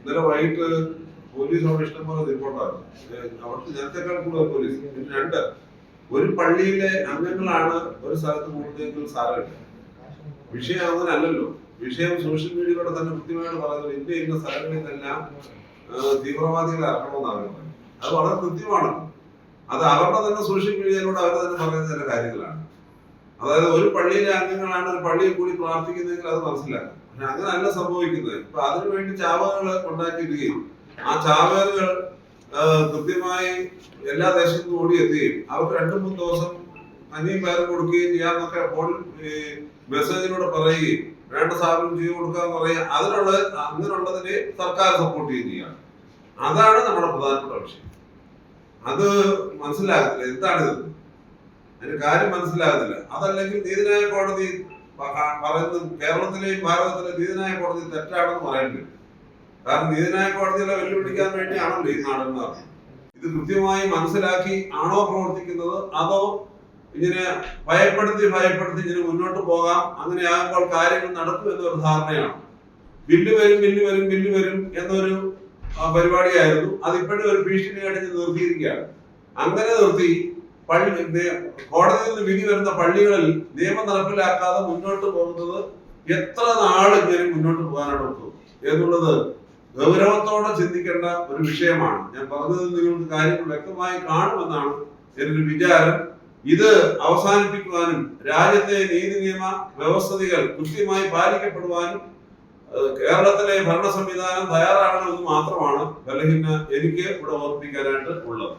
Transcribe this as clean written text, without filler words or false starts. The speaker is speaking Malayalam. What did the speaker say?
ഇന്നലെ വൈകിട്ട് പോലീസോട് ഇഷ്ടംപോലെ റിപ്പോർട്ടാണ്. അവിടുത്തെ ജനത്തെക്കാൾ കൂടുതൽ പോലീസ്. പിന്നെ രണ്ട്, ഒരു പള്ളിയിലെ അംഗങ്ങളാണ് ഒരു സ്ഥലത്ത് കൂടുതലെങ്കിൽ സാരമില്ല. വിഷയം അങ്ങനെ അല്ലല്ലോ. വിഷയം സോഷ്യൽ മീഡിയയിലൂടെ തന്നെ കൃത്യമായിട്ട് പറയുന്നത് ഇന്ന സ്ഥലങ്ങളിൽ നിന്നെല്ലാം തീവ്രവാദികളെ ഇറക്കണമെന്നാണ് പറയുന്നത്. അത് വളരെ കൃത്യമാണ്. അത് അവരുടെ തന്നെ സോഷ്യൽ മീഡിയയിലൂടെ അവർ തന്നെ പറയുന്ന ചില കാര്യങ്ങളാണ്. അതായത് ഒരു പള്ളിയിലെ അംഗങ്ങളാണ് ഒരു പള്ളിയിൽ കൂടി പ്രാർത്ഥിക്കുന്നതെങ്കിൽ അത് മനസ്സിലാക്കും. പക്ഷെ അങ്ങനെ അല്ല സംഭവിക്കുന്നത്. ഇപ്പൊ അതിനുവേണ്ടി ചാവകൾ ഉണ്ടാക്കിയിരിക്കുകയും ആ ചാവേറുകൾ കൃത്യമായി എല്ലാ ദേശത്തും ഓടിയെത്തുകയും അവർക്ക് 2-3 ദിവസം കഞ്ഞിയും പയറും കൊടുക്കുകയും ചെയ്യാന്നൊക്കെ ഫോണിൽ മെസ്സേജിലൂടെ പറയുകയും വേണ്ട സാധനം ചെയ്തു കൊടുക്കാന്ന് പറയുക, അങ്ങനെയുള്ളതിനെ സർക്കാർ സപ്പോർട്ട് ചെയ്യുകയാണ്. അതാണ് നമ്മുടെ പ്രധാനപ്പെട്ട വിഷയം. അത് മനസ്സിലാകത്തില്ല. എന്താണിത്? അതിന്റെ കാര്യം മനസ്സിലാകുന്നില്ല. അതല്ലെങ്കിൽ നീതിന്യായ കോടതി പറയുന്നത് കേരളത്തിലെയും ഭാരതത്തിലെയും നീതിന്യായ കോടതി തെറ്റാണെന്ന് പറയേണ്ടി. കാരണം നീതിന്യായ കോടതികളെ വെല്ലുവിളിക്കാൻ വേണ്ടിയാണല്ലോ ഈ നാടന്മാർ. ഇത് കൃത്യമായി മനസ്സിലാക്കി ആണോ പ്രവർത്തിക്കുന്നത്, അതോ ഇങ്ങനെ ഭയപ്പെടുത്തി ഇങ്ങനെ മുന്നോട്ട് പോകാം, അങ്ങനെയാകുമ്പോൾ കാര്യങ്ങൾ നടക്കും എന്നൊരു ധാരണയാണ്. ബില്ല് വരും എന്നൊരു പരിപാടിയായിരുന്നു. അതിപ്പോഴും ഒരു ഭീഷണി അടിച്ച് നിർത്തിയിരിക്കുകയാണ്. അങ്ങനെ നിർത്തി കോടതിയിൽ നിന്ന് വിധി വരുന്ന പള്ളികളിൽ നിയമം നടപ്പിലാക്കാതെ മുന്നോട്ട് പോകുന്നത് എത്ര നാൾ ഇങ്ങനെ മുന്നോട്ട് പോകാനാണ് ഒക്കുന്നത് എന്നുള്ളത് ഗൗരവത്തോടെ ചിന്തിക്കേണ്ട ഒരു വിഷയമാണ്. ഞാൻ പറഞ്ഞത് നിങ്ങൾക്ക് കാര്യങ്ങൾ വ്യക്തമായി കാണുമെന്നാണ് എൻ്റെ ഒരു വിചാരം. ഇത് അവസാനിപ്പിക്കുവാനും രാജ്യത്തെ നീതി നിയമ വ്യവസ്ഥിതികൾ കൃത്യമായി പാലിക്കപ്പെടുവാനും കേരളത്തിലെ ഭരണ സംവിധാനം തയ്യാറാകണമെന്ന് മാത്രമാണ് എനിക്ക് ഇവിടെ ഓർമ്മിപ്പിക്കാനായിട്ട് ഉള്ളത്.